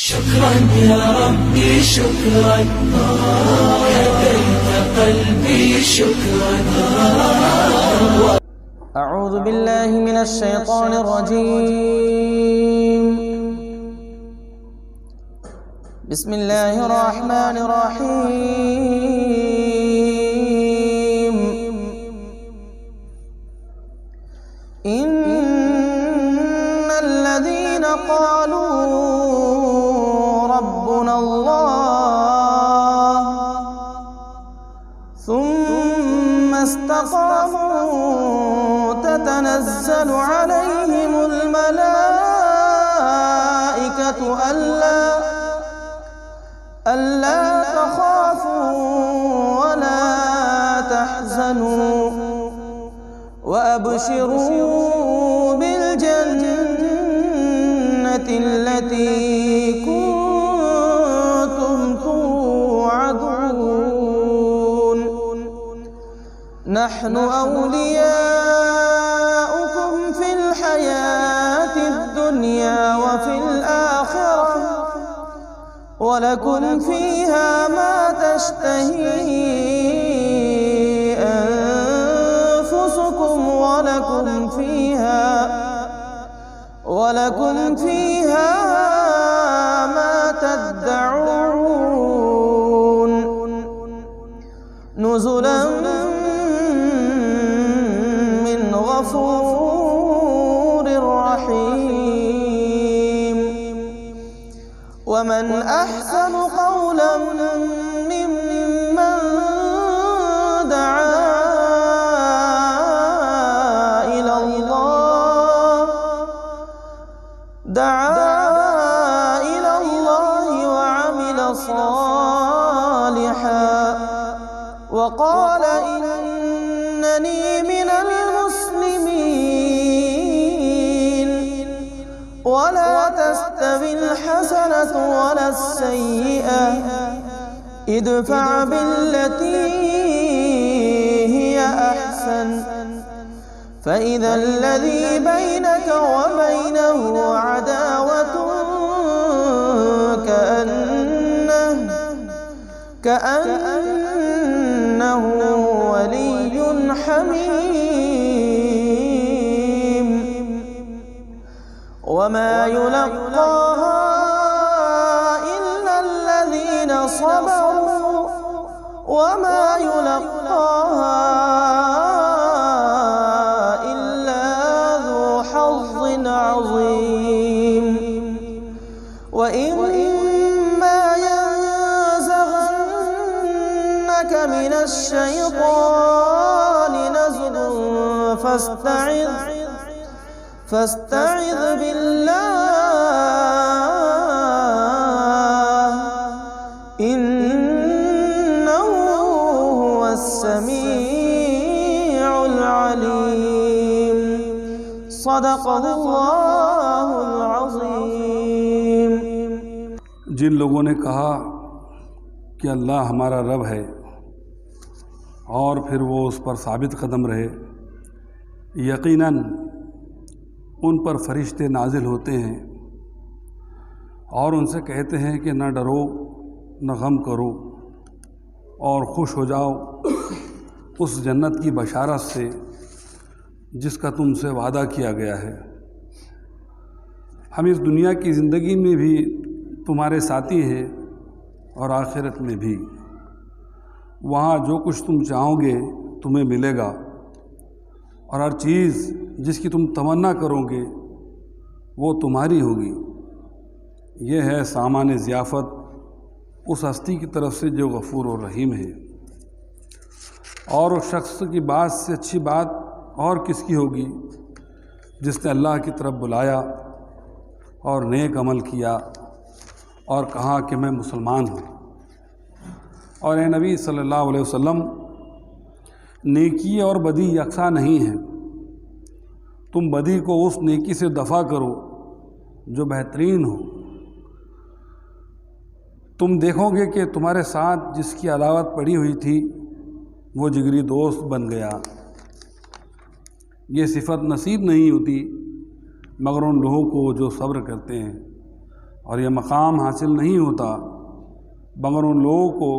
شكرا يا ربي شكرا هديت قلبي شكرا. أعوذ بالله من الشيطان الرجيم. بسم الله الرحمن الرحيم. إن الذين قالوا ربنا الله ثم استقاموا تتنزل عليهم الملائكة ألا تخافوا ولا تحزنوا وأبشروا بالجنة التي كنتم توعدون. نحن أولياؤكم في الحياة الدنيا وفي الآخرة ولكم فيها ما تشتهي أنفسكم ولكم فيها ما تدعون. نزلا من غفور رحيم. ومن أحسن قولا ممن دعا إلى الله وعمل صالحا وقال إنني من المسلمين. ولا تستوي الحسنة ولا السيئة ادفع بالتي هي أحسن فإذا الذي بينك وبينه عداوة كأنه ولي حميم. وما يلقاها إلا الذين صبروا وما يلقاها عظيم. وإما ينزغنك من الشيطان نزغ فاستعذ بالله إنه هو السميع العليم. صدق اللہ العظیم. جن لوگوں نے کہا کہ اللہ ہمارا رب ہے اور پھر وہ اس پر ثابت قدم رہے، یقیناً ان پر فرشتے نازل ہوتے ہیں اور ان سے کہتے ہیں کہ نہ ڈرو نہ غم کرو اور خوش ہو جاؤ اس جنت کی بشارت سے جس کا تم سے وعدہ کیا گیا ہے. ہم اس دنیا کی زندگی میں بھی تمہارے ساتھی ہیں اور آخرت میں بھی. وہاں جو کچھ تم چاہو گے تمہیں ملے گا اور ہر چیز جس کی تم تمنا کرو گے وہ تمہاری ہوگی. یہ ہے سامان ضیافت اس ہستی کی طرف سے جو غفور و رحیم ہے. اور اس شخص کی بات سے اچھی بات اور کس کی ہوگی جس نے اللہ کی طرف بلایا اور نیک عمل کیا اور کہا کہ میں مسلمان ہوں. اور اے نبی صلی اللہ علیہ وسلم، نیکی اور بدی یکساں نہیں ہیں. تم بدی کو اس نیکی سے دفع کرو جو بہترین ہو. تم دیکھو گے کہ تمہارے ساتھ جس کی عداوت پڑی ہوئی تھی وہ جگری دوست بن گیا. یہ صفت نصیب نہیں ہوتی مگر ان لوگوں کو جو صبر کرتے ہیں اور یہ مقام حاصل نہیں ہوتا مگر ان لوگوں کو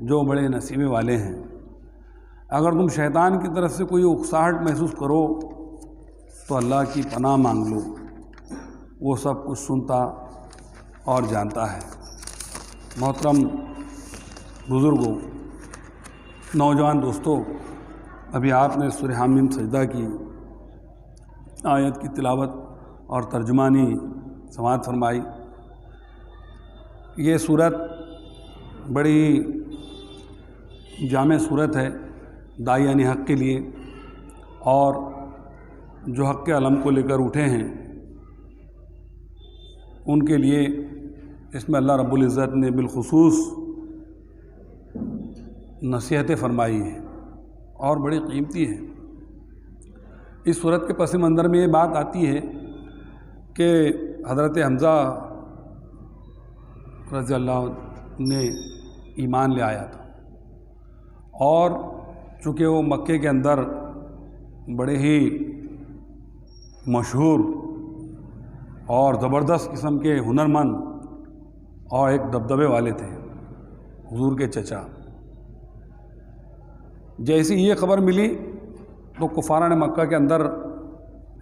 جو بڑے نصیبے والے ہیں۔ اگر تم شیطان کی طرف سے کوئی اکساہٹ محسوس کرو تو اللہ کی پناہ مانگ لو، وہ سب کچھ سنتا اور جانتا ہے۔ محترم بزرگوں، نوجوان دوستوں، ابھی آپ نے سورہ حامیم سجدہ کی آیت کی تلاوت اور ترجمانی سماعت فرمائی۔ یہ صورت بڑی جامع صورت ہے داعیان حق کے لیے، اور جو حق کے علم کو لے کر اٹھے ہیں ان کے لیے اس میں اللہ رب العزت نے بالخصوص نصیحتیں فرمائی ہیں اور بڑی قیمتی ہیں۔ اس صورت کے پس منظر میں یہ بات آتی ہے کہ حضرت حمزہ رضی اللہ نے ایمان لے آیا تھا، اور چونکہ وہ مکے کے اندر بڑے ہی مشہور اور زبردست قسم کے ہنرمند اور ایک دبدبے والے تھے، حضور کے چچا۔ جیسی یہ خبر ملی تو کفاران مکہ کے اندر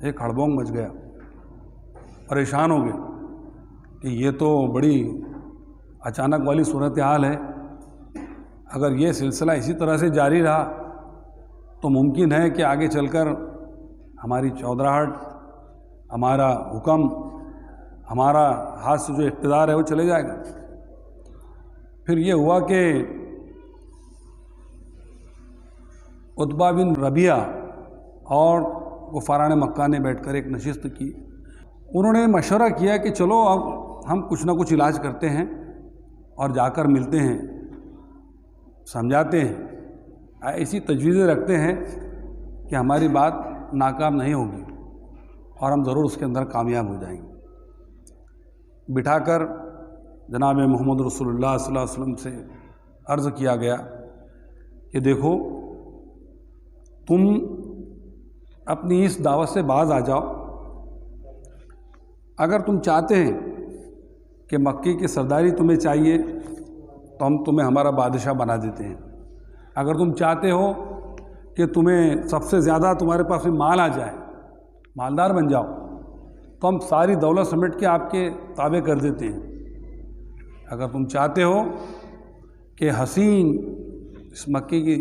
ایک ہڑبونگ مچ گیا، پریشان ہو گئے کہ یہ تو بڑی اچانک والی صورتحال ہے، اگر یہ سلسلہ اسی طرح سے جاری رہا تو ممکن ہے کہ آگے چل کر ہماری چودراہٹ، ہمارا حکم، ہمارا ہاتھ سے جو اقتدار ہے وہ چلے جائے گا۔ پھر یہ ہوا کہ عتبہ بن ربیعہ اور کفاران مکہ نے بیٹھ کر ایک نشست کی۔ انہوں نے مشورہ کیا کہ چلو اب ہم کچھ نہ کچھ علاج کرتے ہیں اور جا کر ملتے ہیں، سمجھاتے ہیں، ایسی تجویزیں رکھتے ہیں کہ ہماری بات ناکام نہیں ہوگی اور ہم ضرور اس کے اندر کامیاب ہو جائیں گے۔ بٹھا کر جناب محمد رسول اللہ صلی اللہ علیہ وسلم سے عرض کیا گیا کہ دیکھو، تم اپنی اس دعوت سے باز آ جاؤ، اگر تم چاہتے ہیں کہ مکی کی سرداری تمہیں چاہیے تو ہم تمہیں ہمارا بادشاہ بنا دیتے ہیں، اگر تم چاہتے ہو کہ تمہیں سب سے زیادہ تمہارے پاس میں مال آ جائے، مالدار بن جاؤ، تو ہم ساری دولت سمیٹ کے آپ کے تابع کر دیتے ہیں، اگر تم چاہتے ہو کہ حسین اس مکی کی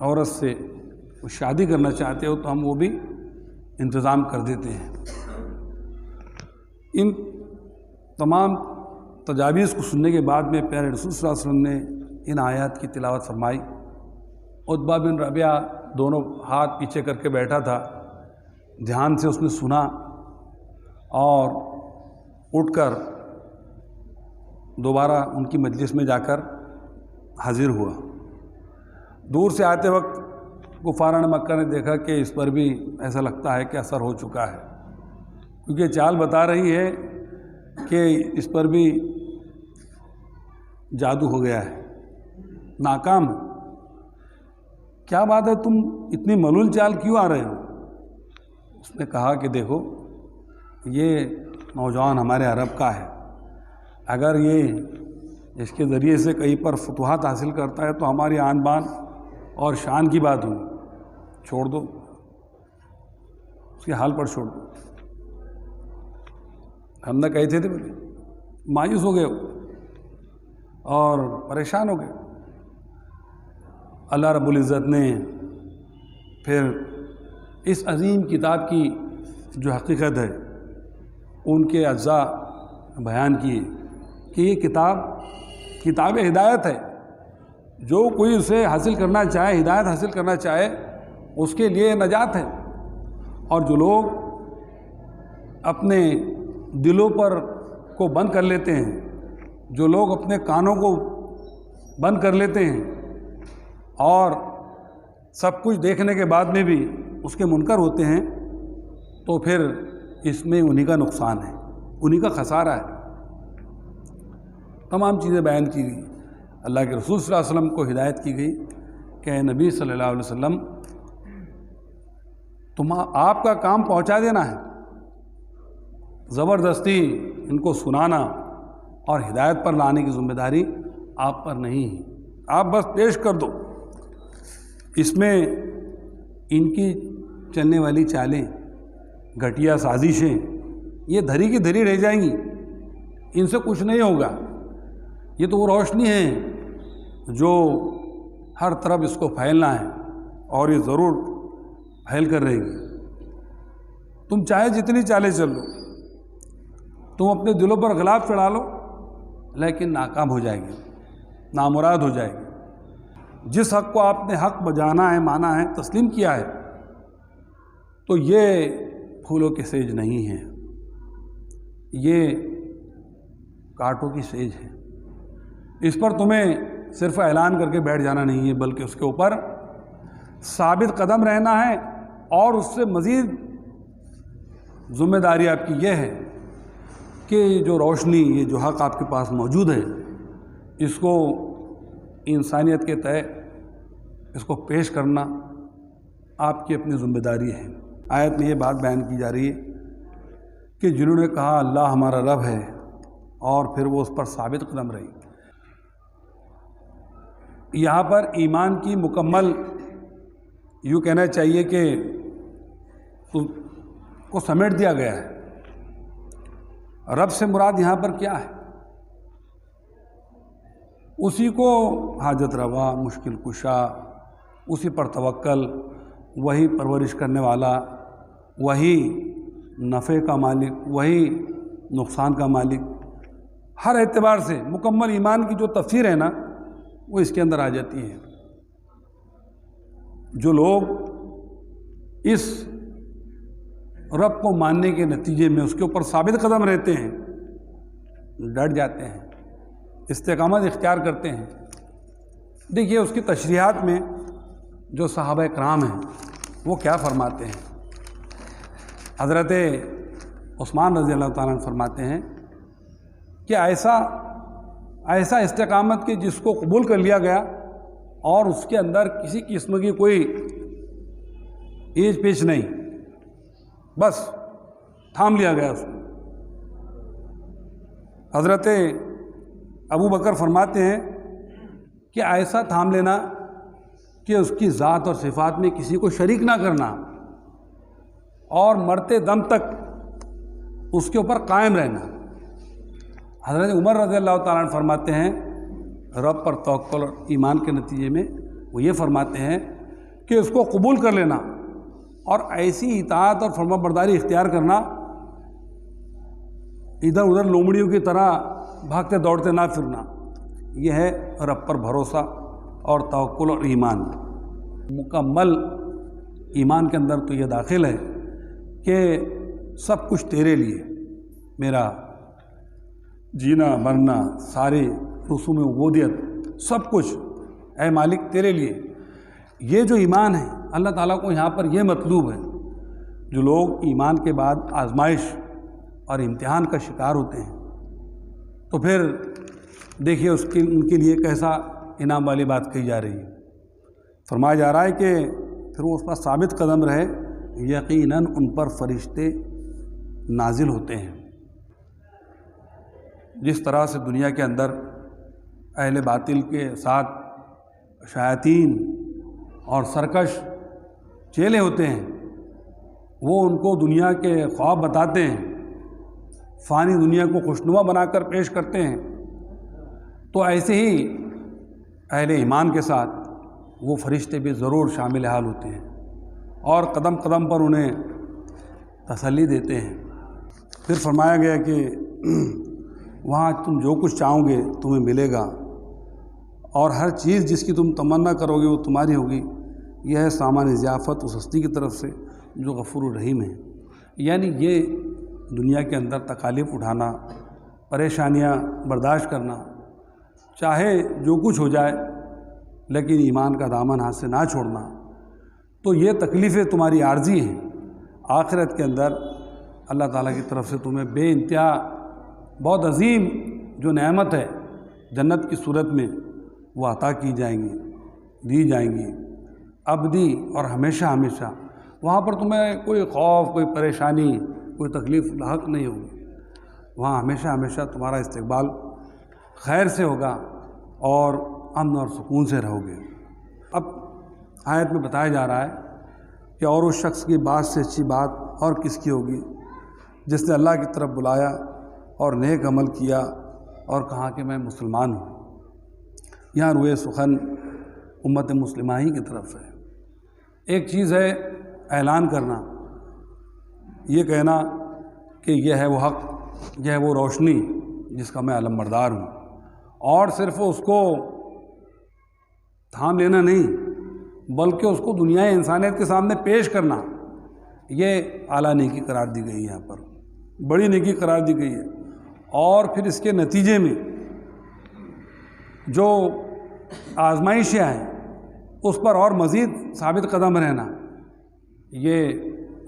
عورت سے شادی کرنا چاہتے ہو تو ہم وہ بھی انتظام کر دیتے ہیں۔ ان تمام تجاویز کو سننے کے بعد میں پیارے رسول صلی اللہ علیہ وسلم نے ان آیات کی تلاوت فرمائی۔ عتبہ بن ربیعہ دونوں ہاتھ پیچھے کر کے بیٹھا تھا، دھیان سے اس نے سنا اور اٹھ کر دوبارہ ان کی مجلس میں جا کر حاضر ہوا۔ دور سے آتے وقت کفاران مکہ نے دیکھا کہ اس پر بھی ایسا لگتا ہے کہ اثر ہو چکا ہے، کیونکہ چال بتا رہی ہے کہ اس پر بھی جادو ہو گیا ہے، ناکام ہے۔ کیا بات ہے، تم اتنی ملول چال کیوں آ رہے ہو؟ اس نے کہا کہ دیکھو، یہ نوجوان ہمارے عرب کا ہے، اگر یہ اس کے ذریعے سے کہیں پر فتوحات حاصل کرتا ہے تو ہماری آن بان اور شان کی بات ہوئی، چھوڑ دو، اس کے حال پر چھوڑ دو۔ ہم نہ کہتے تھے، مایوس ہو گئے اور پریشان ہو گئے۔ اللہ رب العزت نے پھر اس عظیم کتاب کی جو حقیقت ہے ان کے اجزاء بیان کیے کہ یہ کتاب ہدایت ہے، جو کوئی اسے حاصل کرنا چاہے، ہدایت حاصل کرنا چاہے، اس کے لیے نجات ہے، اور جو لوگ اپنے دلوں پر کو بند کر لیتے ہیں، جو لوگ اپنے کانوں کو بند کر لیتے ہیں اور سب کچھ دیکھنے کے بعد میں بھی اس کے منکر ہوتے ہیں، تو پھر اس میں انہی کا نقصان ہے، انہی کا خسارہ ہے۔ تمام چیزیں بیان کی گئی، اللہ کے رسول صلی اللہ علیہ وسلم کو ہدایت کی گئی کہ اے نبی صلی اللہ علیہ وسلم، آپ کا کام پہنچا دینا ہے، زبردستی ان کو سنانا اور ہدایت پر لانے کی ذمہ داری آپ پر نہیں ہے، آپ بس پیش کر دو۔ اس میں ان کی چلنے والی چالیں، گھٹیا سازشیں، یہ دھری کی دھری رہ جائیں گی، ان سے کچھ نہیں ہوگا۔ یہ تو وہ روشنی ہے جو ہر طرف اس کو پھیلنا ہے، اور یہ ضرور پھیل کر رہے گی۔ تم چاہے جتنی چالیں چل لو، تم اپنے دلوں پر غلاف چڑھا لو، لیکن ناکام ہو جائے گی، نامراد ہو جائے گی۔ جس حق کو آپ نے حق بجانا ہے، مانا ہے، تسلیم کیا ہے، تو یہ پھولوں کی سیج نہیں ہے، یہ کانٹوں کی سیج ہے۔ اس پر تمہیں صرف اعلان کر کے بیٹھ جانا نہیں ہے، بلکہ اس کے اوپر ثابت قدم رہنا ہے، اور اس سے مزید ذمہ داری آپ کی یہ ہے کہ جو روشنی، یہ جو حق آپ کے پاس موجود ہے، اس کو انسانیت کے تئیں اس کو پیش کرنا آپ کی اپنی ذمہ داری ہے۔ آیت میں یہ بات بیان کی جا رہی ہے کہ جنہوں نے کہا اللہ ہمارا رب ہے، اور پھر وہ اس پر ثابت قدم رہی۔ یہاں پر ایمان کی مکمل، یوں کہنا چاہیے کہ کو سمیٹ دیا گیا ہے۔ رب سے مراد یہاں پر کیا ہے؟ اسی کو حاجت روا، مشکل کشا، اسی پر توکل، وہی پرورش کرنے والا، وہی نفع کا مالک، وہی نقصان کا مالک، ہر اعتبار سے مکمل ایمان کی جو تفسیر ہے نا، وہ اس کے اندر آ جاتی ہے۔ جو لوگ اس رب کو ماننے کے نتیجے میں اس کے اوپر ثابت قدم رہتے ہیں، ڈٹ جاتے ہیں، استقامت اختیار کرتے ہیں۔ دیکھیے اس کی تشریحات میں جو صحابہ کرام ہیں وہ کیا فرماتے ہیں۔ حضرت عثمان رضی اللہ تعالیٰ عنہ فرماتے ہیں کہ ایسا استقامت کہ جس کو قبول کر لیا گیا، اور اس کے اندر کسی قسم کی کوئی ایج پیچ نہیں، بس تھام لیا گیا اس کو۔ حضرت ابو بکر فرماتے ہیں کہ ایسا تھام لینا کہ اس کی ذات اور صفات میں کسی کو شریک نہ کرنا، اور مرتے دم تک اس کے اوپر قائم رہنا۔ حضرت عمر رضی اللہ تعالیٰ عنہ فرماتے ہیں رب پر توکل اور ایمان کے نتیجے میں وہ یہ فرماتے ہیں کہ اس کو قبول کر لینا، اور ایسی اطاعت اور فرما برداری اختیار کرنا، ادھر ادھر لومڑیوں کی طرح بھاگتے دوڑتے نہ پھرنا، یہ ہے رب پر بھروسہ اور توکل اور ایمان۔ مکمل ایمان کے اندر تو یہ داخل ہے کہ سب کچھ تیرے لیے، میرا جینا مرنا، سارے رسوم عبودیت، سب کچھ اے مالک تیرے لیے۔ یہ جو ایمان ہے، اللہ تعالیٰ کو یہاں پر یہ مطلوب ہے۔ جو لوگ ایمان کے بعد آزمائش اور امتحان کا شکار ہوتے ہیں، تو پھر دیکھیے ان کے لیے کیسا انعام والی بات کہی جا رہی ہے۔ فرمایا جا رہا ہے کہ پھر وہ اس پر ثابت قدم رہے، یقیناً ان پر فرشتے نازل ہوتے ہیں۔ جس طرح سے دنیا کے اندر اہل باطل کے ساتھ شیاطین اور سرکش چیلے ہوتے ہیں، وہ ان کو دنیا کے خواب بتاتے ہیں، فانی دنیا کو خوشنما بنا کر پیش کرتے ہیں، تو ایسے ہی اہل ایمان کے ساتھ وہ فرشتے بھی ضرور شامل حال ہوتے ہیں، اور قدم قدم پر انہیں تسلی دیتے ہیں۔ پھر فرمایا گیا کہ وہاں تم جو کچھ چاہو گے تمہیں ملے گا، اور ہر چیز جس کی تم تمنا کرو گے وہ تمہاری ہوگی۔ یہ ہے سامان ضیافت اس ہستی کی طرف سے جو غفور الرحیم ہے۔ یعنی یہ دنیا کے اندر تکالیف اٹھانا، پریشانیاں برداشت کرنا، چاہے جو کچھ ہو جائے لیکن ایمان کا دامن ہاتھ سے نہ چھوڑنا، تو یہ تکلیفیں تمہاری عارضی ہیں۔ آخرت کے اندر اللہ تعالیٰ کی طرف سے تمہیں بے انتہا بہت عظیم جو نعمت ہے جنت کی صورت میں وہ عطا کی جائیں گی، دی جائیں گی، ابدی اور ہمیشہ ہمیشہ۔ وہاں پر تمہیں کوئی خوف، کوئی پریشانی، کوئی تکلیف لاحق نہیں ہوگی۔ وہاں ہمیشہ ہمیشہ تمہارا استقبال خیر سے ہوگا اور امن اور سکون سے رہو گے۔ اب آیت میں بتایا جا رہا ہے کہ اور اس شخص کی بات سے اچھی بات اور کس کی ہوگی جس نے اللہ کی طرف بلایا اور نیک عمل کیا اور کہا کہ میں مسلمان ہوں۔ یہاں روئے سخن امت مسلمہ ہی کی طرف ہے۔ ایک چیز ہے اعلان کرنا، یہ کہنا کہ یہ ہے وہ حق، یہ ہے وہ روشنی جس کا میں علم بردار ہوں، اور صرف اس کو تھام لینا نہیں بلکہ اس کو دنیا انسانیت کے سامنے پیش کرنا، یہ اعلیٰ نیکی قرار دی گئی ہے، یہاں پر بڑی نیکی قرار دی گئی ہے۔ اور پھر اس کے نتیجے میں جو آزمائشیں آئیں اس پر اور مزید ثابت قدم رہنا، یہ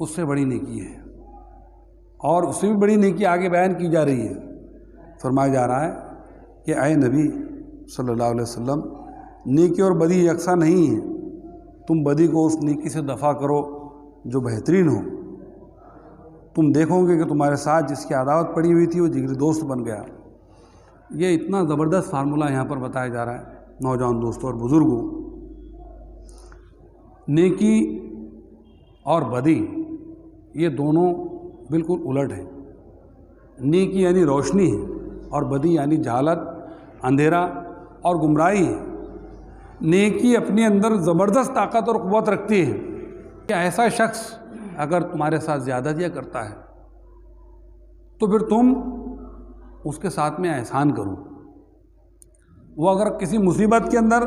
اس سے بڑی نیکی ہے، اور اس سے بھی بڑی نیکی آگے بیان کی جا رہی ہے۔ فرمایا جا رہا ہے کہ اے نبی صلی اللہ علیہ وسلم، نیکی اور بدی یکساں نہیں ہیں، تم بدی کو اس نیکی سے دفع کرو جو بہترین ہو۔ تم دیکھو گے کہ تمہارے ساتھ جس کی عداوت پڑی ہوئی تھی وہ جگری دوست بن گیا۔ یہ اتنا زبردست فارمولہ یہاں پر بتایا جا رہا ہے نوجوان دوستوں اور بزرگوں۔ نیکی اور بدی یہ دونوں بالکل الٹ ہیں۔ نیکی یعنی روشنی ہے اور بدی یعنی جہالت، اندھیرا اور گمراہی ہے۔ نیکی اپنے اندر زبردست طاقت اور قوت رکھتی ہے کہ ایسا شخص اگر تمہارے ساتھ زیادتیاں کرتا ہے تو پھر تم اس کے ساتھ میں احسان کرو۔ وہ اگر کسی مصیبت کے اندر،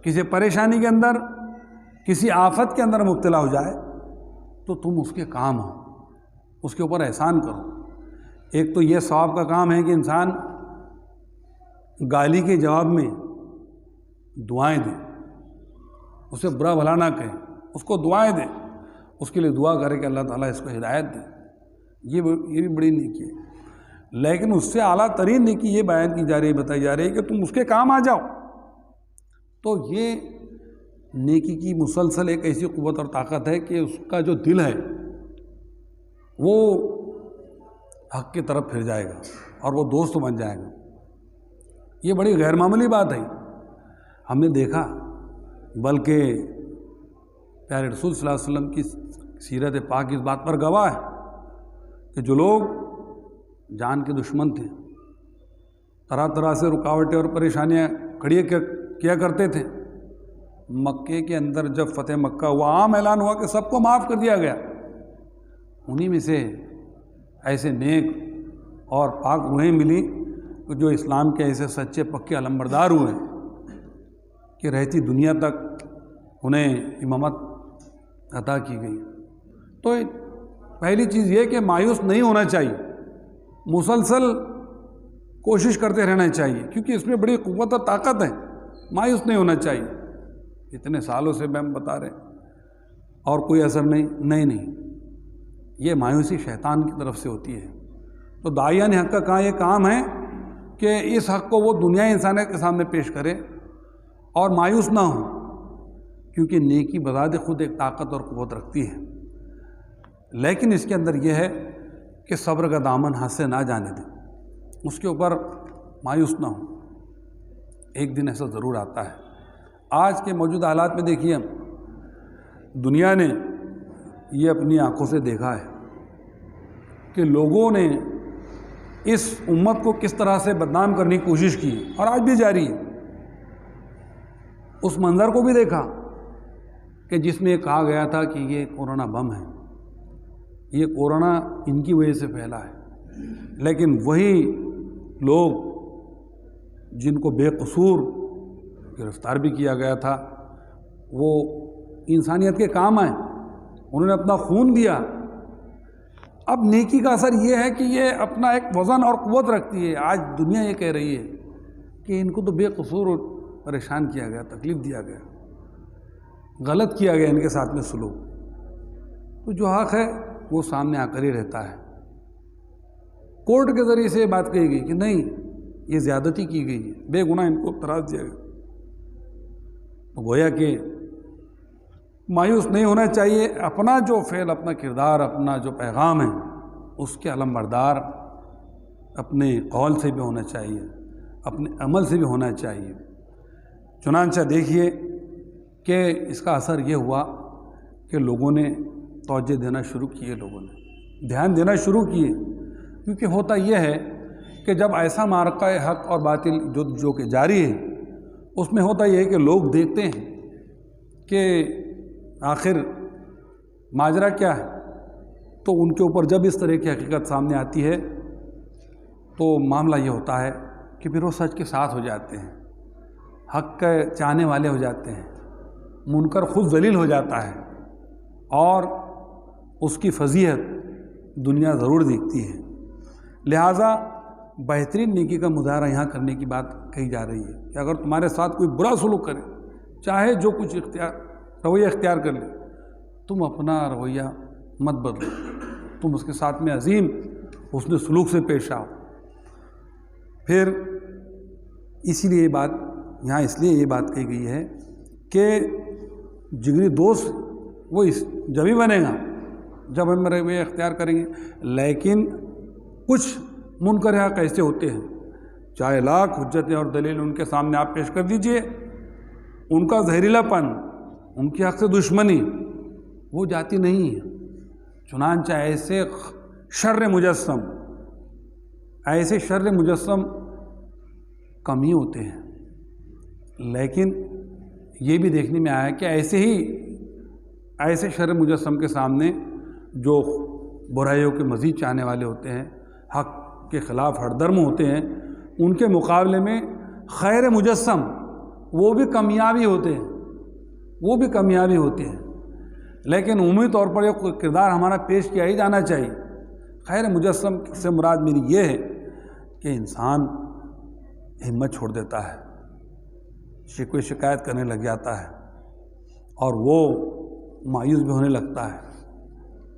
کسی پریشانی کے اندر، کسی آفت کے اندر مبتلا ہو جائے تو تم اس کے کام ہو، اس کے اوپر احسان کرو۔ ایک تو یہ ثواب کا کام ہے کہ انسان گالی کے جواب میں دعائیں دے، اسے برا بھلا نہ کہے، اس کو دعائیں دے، اس کے لیے دعا کرے کہ اللہ تعالیٰ اس کو ہدایت دے، یہ بھی بڑی نیکی ہے۔ لیکن اس سے اعلیٰ ترین نیکی یہ بیان کی جا رہی ہے، بتائی جا رہی ہے کہ تم اس کے کام آ جاؤ۔ تو یہ نیکی کی مسلسل ایک ایسی قوت اور طاقت ہے کہ اس کا جو دل ہے وہ حق کی طرف پھر جائے گا اور وہ دوست بن جائے گا۔ یہ بڑی غیر معمولی بات ہے، ہم نے دیکھا، بلکہ پیارے رسول صلی اللہ علیہ وسلم کی سیرت پاک اس بات پر گواہ ہے کہ جو لوگ جان کے دشمن تھے، طرح طرح سے رکاوٹیں اور پریشانیاں کھڑی کیا کرتے تھے، مکے کے اندر جب فتح مکہ ہوا، عام اعلان ہوا کہ سب کو معاف کر دیا گیا، انہی میں سے ایسے نیک اور پاک روحیں ملی جو اسلام کے ایسے سچے پکے علمبردار ہوئے کہ رہتی دنیا تک انہیں امامت عطا کی گئی۔ تو پہلی چیز یہ کہ مایوس نہیں ہونا چاہیے، مسلسل کوشش کرتے رہنا چاہیے، کیونکہ اس میں بڑی قوت اور طاقت ہے۔ مایوس نہیں ہونا چاہیے۔ اتنے سالوں سے ہم بتا رہے ہیں اور کوئی اثر نہیں، یہ مایوسی شیطان کی طرف سے ہوتی ہے۔ تو داعیان حق کا یہ کام ہے کہ اس حق کو وہ دنیا انسانیت کے سامنے پیش کرے اور مایوس نہ ہو، کیونکہ نیکی بذات خود ایک طاقت اور قوت رکھتی ہے، لیکن اس کے اندر یہ ہے کہ صبر کا دامن ہاتھ سے نہ جانے دیں، اس کے اوپر مایوس نہ ہو۔ ایک دن ایسا ضرور آتا ہے۔ آج کے موجودہ حالات میں دیکھیے، دنیا نے یہ اپنی آنکھوں سے دیکھا ہے کہ لوگوں نے اس امت کو کس طرح سے بدنام کرنے کی کوشش کی اور آج بھی جاری ہے۔ اس منظر کو بھی دیکھا کہ جس میں یہ کہا گیا تھا کہ یہ کورونا بم ہے، یہ کورونا ان کی وجہ سے پھیلا ہے، لیکن وہی لوگ جن کو بے قصور گرفتار بھی کیا گیا تھا وہ انسانیت کے کام آئے، انہوں نے اپنا خون دیا۔ اب نیکی کا اثر یہ ہے کہ یہ اپنا ایک وزن اور قوت رکھتی ہے۔ آج دنیا یہ کہہ رہی ہے کہ ان کو تو بے قصور پریشان کیا گیا، تکلیف دیا گیا، غلط کیا گیا ان کے ساتھ میں سلوک، تو جو حق ہے وہ سامنے آ کر ہی رہتا ہے۔ کورٹ کے ذریعے سے یہ بات کہی گئی کہ نہیں، یہ زیادتی کی گئی ہے، بے گناہ ان کو تراش دیا گیا۔ تو گویا کہ مایوس نہیں ہونا چاہیے، اپنا جو فعل، اپنا کردار، اپنا جو پیغام ہے اس کے علمبردار اپنے قول سے بھی ہونا چاہیے، اپنے عمل سے بھی ہونا چاہیے۔ چنانچہ دیکھیے کہ اس کا اثر یہ ہوا کہ لوگوں نے توجہ دینا شروع کیے، لوگوں نے دھیان دینا شروع کیے، کیونکہ ہوتا یہ ہے کہ جب ایسا معرکہ حق اور باطل جو کہ جاری ہے، اس میں ہوتا یہ ہے کہ لوگ دیکھتے ہیں کہ آخر ماجرا کیا ہے، تو ان کے اوپر جب اس طرح کی حقیقت سامنے آتی ہے تو معاملہ یہ ہوتا ہے کہ پھر وہ سچ کے ساتھ ہو جاتے ہیں، حق کے چاہنے والے ہو جاتے ہیں، منکر خود ذلیل ہو جاتا ہے اور اس کی فضیحت دنیا ضرور دیکھتی ہے۔ لہٰذا بہترین نیکی کا مظاہرہ یہاں کرنے کی بات کہی جا رہی ہے کہ اگر تمہارے ساتھ کوئی برا سلوک کرے، چاہے جو کچھ رویہ اختیار کر لے، تم اپنا رویہ مت بدلو، تم اس کے ساتھ میں عظیم حسن سلوک سے پیش آؤ۔ پھر اسی لیے یہ بات یہاں اس لیے یہ بات کہی گئی ہے کہ جگری دوست وہ جب ہی بنے گا جب ہم رویہ اختیار کریں گے، لیکن کچھ منکر حق ایسے ہوتے ہیں، چاہے لاکھ حجتیں اور دلیل ان کے سامنے آپ پیش کر دیجئے، ان کا زہریلا پن، ان کی حق سے دشمنی وہ جاتی نہیں ہے۔ چنانچہ ایسے شر مجسم کم ہی ہوتے ہیں، لیکن یہ بھی دیکھنے میں آیا کہ ایسے شر مجسم کے سامنے جو برائیوں کے مزید چاہنے والے ہوتے ہیں، حق کے خلاف ہردرم ہوتے ہیں، ان کے مقابلے میں خیر مجسم وہ بھی کامیابی ہوتے ہیں، لیکن عمومی طور پر یہ کردار ہمارا پیش کیا ہی جانا چاہیے۔ خیر مجسم سے مراد میری یہ ہے کہ انسان ہمت چھوڑ دیتا ہے، شکوے شکایت کرنے لگ جاتا ہے اور وہ مایوس بھی ہونے لگتا ہے،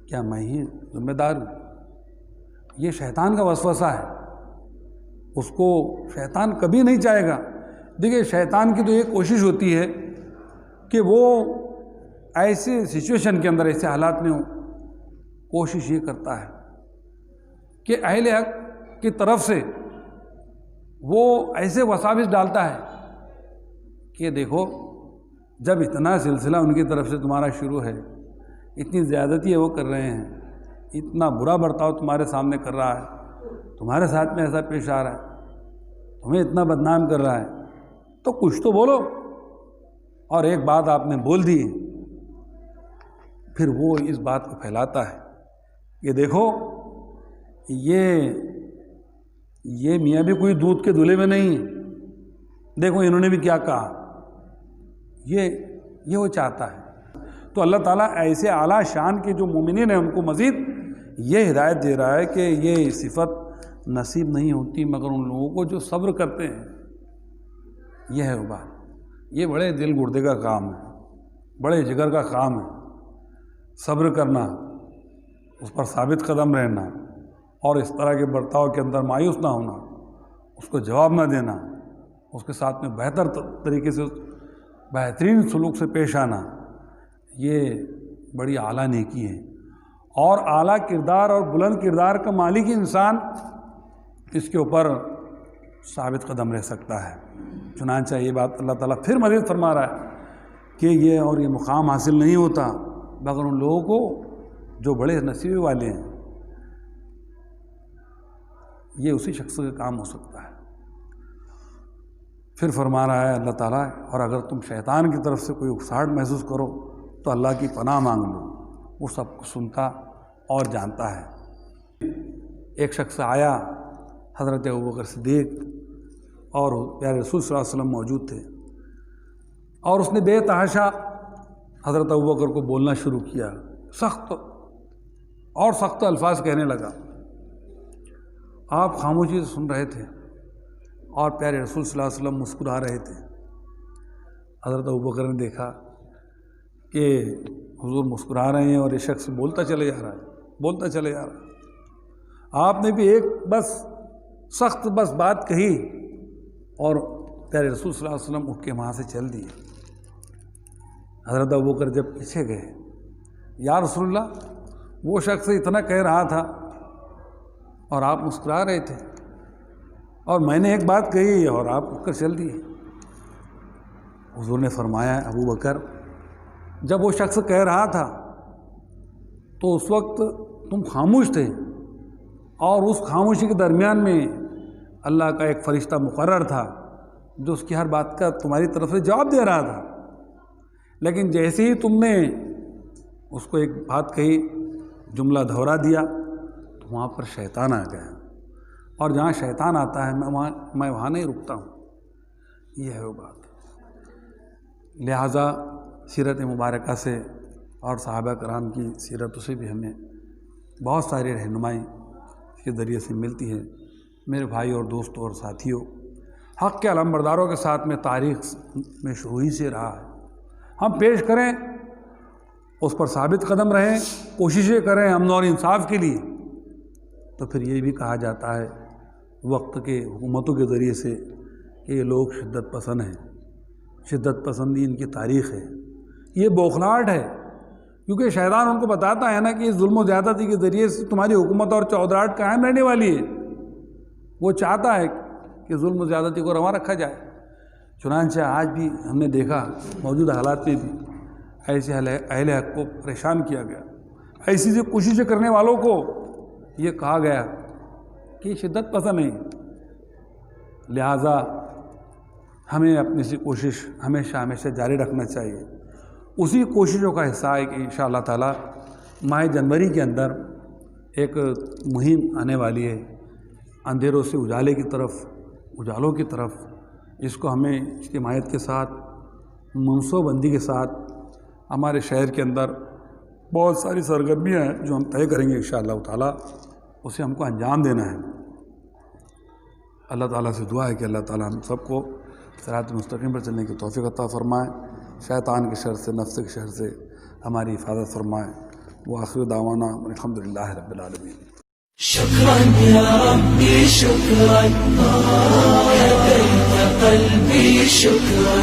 کیا میں ہی ذمہ دار ہوں؟ یہ شیطان کا وسوسہ ہے، اس کو شیطان کبھی نہیں چاہے گا۔ دیکھیے شیطان کی تو یہ کوشش ہوتی ہے کہ وہ ایسے سچویشن کے اندر، ایسے حالات میں کوشش یہ کرتا ہے کہ اہل حق کی طرف سے وہ ایسے وساوس ڈالتا ہے کہ دیکھو جب اتنا سلسلہ ان کی طرف سے تمہارا شروع ہے، اتنی زیادتی وہ کر رہے ہیں، اتنا برا برتاؤ تمہارے سامنے کر رہا ہے، تمہارے ساتھ میں ایسا پیش آ رہا ہے، تمہیں اتنا بدنام کر رہا ہے، تو کچھ تو بولو۔ اور ایک بات آپ نے بول دی، پھر وہ اس بات کو پھیلاتا ہے کہ دیکھو یہ میاں بھی کوئی دودھ کے دھلے میں نہیں، دیکھو انہوں نے بھی کیا کہا، یہ وہ چاہتا ہے۔ تو اللہ تعالیٰ ایسے اعلیٰ شان کے جو مومنین ہیں ان کو مزید یہ ہدایت دے رہا ہے کہ یہ صفت نصیب نہیں ہوتی مگر ان لوگوں کو جو صبر کرتے ہیں۔ یہ ہے وہ بات، یہ بڑے دل گردے کا کام ہے، بڑے جگر کا کام ہے، صبر کرنا، اس پر ثابت قدم رہنا اور اس طرح کے برتاؤ کے اندر مایوس نہ ہونا، اس کو جواب نہ دینا، اس کے ساتھ میں بہتر طریقے سے بہترین سلوک سے پیش آنا، یہ بڑی اعلیٰ نیکی ہے۔ اور اعلیٰ کردار اور بلند کردار کا مالک انسان اس کے اوپر ثابت قدم رہ سکتا ہے۔ چنانچہ یہ بات اللہ تعالیٰ پھر مزید فرما رہا ہے کہ یہ مقام حاصل نہیں ہوتا مگر ان لوگوں کو جو بڑے نصیب والے ہیں، یہ اسی شخص کا کام ہو سکتا ہے۔ پھر فرما رہا ہے اللہ تعالیٰ، اور اگر تم شیطان کی طرف سے کوئی اکساہٹ محسوس کرو تو اللہ کی پناہ مانگ لو، وہ سب کو سنتا اور جانتا ہے۔ ایک شخص آیا، حضرت ابوبکر صدیق اور پیارے رسول صلی اللہ علیہ وسلم موجود تھے، اور اس نے بے تحاشا حضرت ابوبکر کو بولنا شروع کیا، سخت الفاظ کہنے لگا۔ آپ خاموشی سے سن رہے تھے اور پیارے رسول صلی اللہ علیہ وسلم مسکرا رہے تھے۔ حضرت ابوبکر نے دیکھا کہ حضور مسکرا رہے ہیں اور یہ شخص بولتا چلے جا رہا ہے۔ آپ نے بھی ایک سخت بات کہی اور پیارے رسول صلی اللہ علیہ وسلم اٹھ کے وہاں سے چل دیے۔ حضرت ابوبکر جب پیچھے گئے، یا رسول اللہ وہ شخص اتنا کہہ رہا تھا اور آپ مسکرا رہے تھے۔ اور میں نے ایک بات کہی اور آپ اٹھ کر چل دیے۔ حضور نے فرمایا ابو بکر جب وہ شخص کہہ رہا تھا تو اس وقت تم خاموش تھے، اور اس خاموشی کے درمیان میں اللہ کا ایک فرشتہ مقرر تھا جو اس کی ہر بات کا تمہاری طرف سے جواب دے رہا تھا، لیکن جیسے ہی تم نے اس کو ایک بات کہی، جملہ دہرا دیا، تو وہاں پر شیطان آ گیا، اور جہاں شیطان آتا ہے میں وہاں نہیں رکتا ہوں۔ یہ ہے وہ بات۔ لہٰذا سیرت مبارکہ سے اور صحابہ کرام کی سیرتوں سے بھی ہمیں بہت ساری رہنمائی کے ذریعے سے ملتی ہے۔ میرے بھائی اور دوستوں اور ساتھیوں، حق کے علمبرداروں کے ساتھ میں تاریخ میں شروع ہی سے رہا ہے، ہم پیش کریں، اس پر ثابت قدم رہیں، کوششیں کریں امن اور انصاف کے لیے، تو پھر یہ بھی کہا جاتا ہے وقت کے حکومتوں کے ذریعے سے کہ یہ لوگ شدت پسند ہیں، شدت پسندی ان کی تاریخ ہے، یہ بوکھلاہٹ ہے، کیونکہ شیطان ان کو بتاتا ہے نا کہ اس ظلم و زیادتی کے ذریعے سے تمہاری حکومت اور چودراہٹ قائم رہنے والی ہے۔ وہ چاہتا ہے کہ ظلم و زیادتی کو رواں رکھا جائے۔ چنانچہ آج بھی ہم نے دیکھا موجودہ حالات میں بھی ایسے اہل حق کو پریشان کیا گیا، ایسی سے کوششیں کرنے والوں کو یہ کہا گیا کہ یہ شدت پسند نہیں۔ لہٰذا ہمیں اپنی سی کوشش ہمیشہ جاری رکھنا چاہیے۔ اسی کوششوں کا حصہ ہے کہ انشاءاللہ تعالی ماہ جنوری کے اندر ایک مہم آنے والی ہے، اندھیروں سے اجالے کی طرف، اجالوں کی طرف۔ اس کو ہمیں اجتماعیت کے ساتھ، منصوبہ بندی کے ساتھ، ہمارے شہر کے اندر بہت ساری سرگرمیاں ہیں جو ہم طے کریں گے انشاءاللہ تعالی، اسے ہم کو انجام دینا ہے۔ اللہ تعالیٰ سے دعا ہے کہ اللہ تعالیٰ ہم سب کو صراط مستقیم پر چلنے کی توفیق عطا فرمائے، شیطان کے شر سے، نفس کے شر سے ہماری حفاظت فرمائے۔ وآخر دعوانا الحمدللہ رب العالمین۔ شكرا يا ربي شكرا، هديت قلبي شكرا